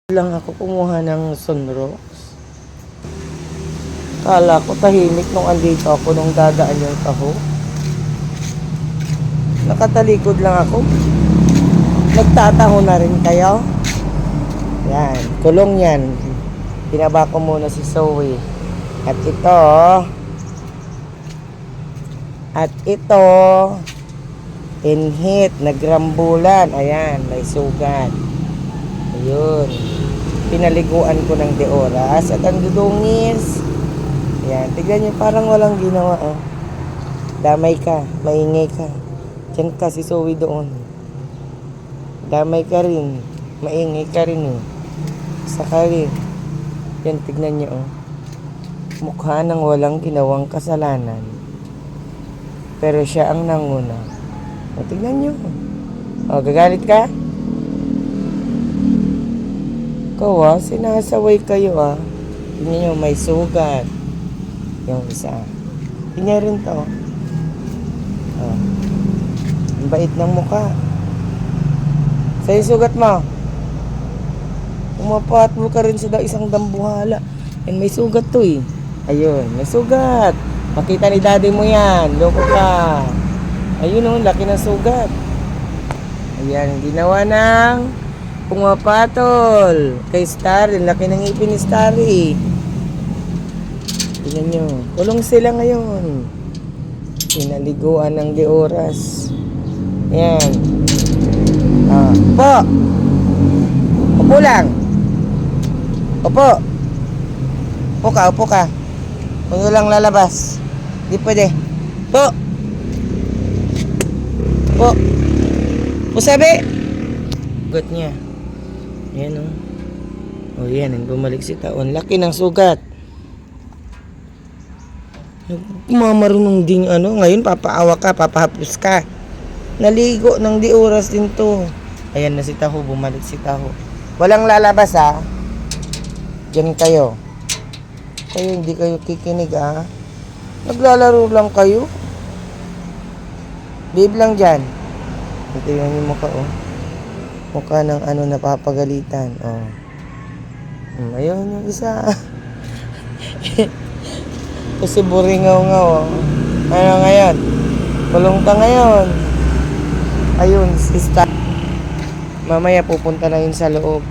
Lang ako kumuha ng sunrocks. Kala ko tahimik nung andito ako nung dadaan yung taho. Nakatalikod lang ako. Nagtataho na rin kayo. Yan, kulong yan. Binaba ko muna si Zoe. At ito, pinhit, nagrambulan. Ayan, may sugat. Ayun. Pinaliguan ko ng deoras at ang dudungis. Ayan, tignan nyo, parang walang ginawa. Oh. Damay ka, maingay ka. Diyan ka, si Zoe doon. Damay ka rin, maingay ka rin. Saka rin. Yan, tignan nyo. Oh. Mukha ng walang ginawang kasalanan. Pero siya ang nanguna. O, tignan nyo. O, gagalit ka? Ikaw sinasaway kayo Tingnan nyo, may sugat. Yung isa. Tingnan rin to. Ang bait ng mukha. Sa'yo sugat mo. Umapatbol ka rin sa isang dambuhala. And may sugat to Ayun, may sugat. Makita ni daddy mo yan. Loko ka. Ayun laki ng sugat. Ayan, ginawa ng pumapatol kay Starry. Laki ng ipin ni Starry. Tingnan nyo. Kulong sila ngayon. Pinaliguan ng deoras. Ayan. Upo. Upo lang. Upo. Upo ka. Kung lang lalabas. Di pwede. Upo. Upo. Upo sabi. Sugat niya. Ayan yan, bumalik si Taon. Laki ng sugat. Mamarunong ding ngayon papaawa ka, papahapos ka. Naligo ng di oras din to. Ayan na si Taho, bumalik si Taho. Walang lalabas Diyan kayo. Kayo hindi kayo kikinig Naglalaro lang kayo. Babe lang dyan. Tingnan niyo mukha mukha ng napapagalitan. Ayun yung isa. Kasi buringaw-ngaw. Ano ngayon? Kulong ka ngayon. Ayun, sista. Mamaya pupunta na yun sa loob.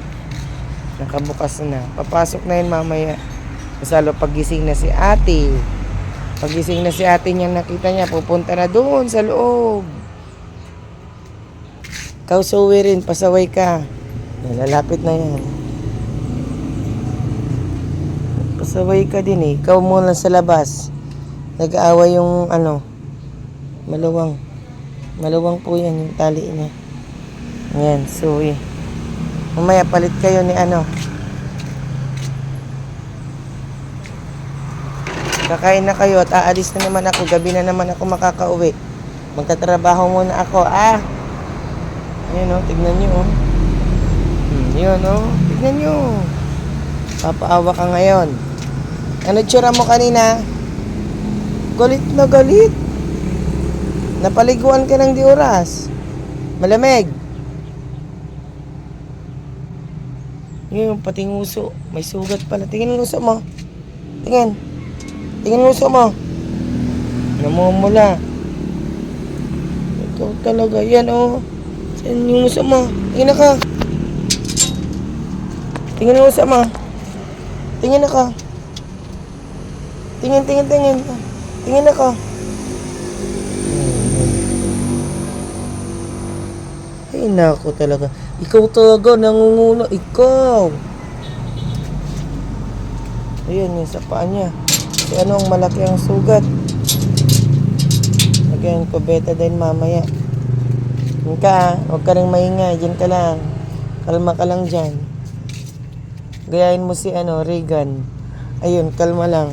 Nakabukas na. Papasok na yun mamaya. Sa loob pagising na si ate. Pagising na si ate niya, nakita niya, pupunta na doon sa loob. Ikaw, Zoe rin, pasaway ka. Lalapit na yan. Pasaway ka din Ikaw muna sa labas. Nag-aaway yung maluwang. Maluwang po yan yung tali niya. Ayan, Zoe. Mamaya palit kayo ni Kakain na kayo at aalis na naman ako. Gabi na naman ako makakauwi. Magtatrabaho muna ako, Ayan tignan nyo Yun tignan nyo. Papaawa ka ngayon. Ano tsura mo kanina? Galit na galit. Napaliguan ka ng di oras. Malamig. Yun, pati nguso. May sugat pala. Tingin nguso mo. Tingin nguso mo. Namumula. Ikaw talaga. Yan Saan yung nguso mo? Tingin na ka. Tingin na nguso mo. Tingin na ka. Tingin. Tingin na ka. Ay, nako talaga. Ikaw talaga, nangunguna. Ikaw. Ayan, yung sa paa niya. Kasi ang malaki ang sugat. Lagyan ko betadine mamaya. Diyan ka, huwag ka rin maingay. Diyan ka lang. Kalma ka lang dyan. Gayahin mo si Regan. Ayun, kalma lang.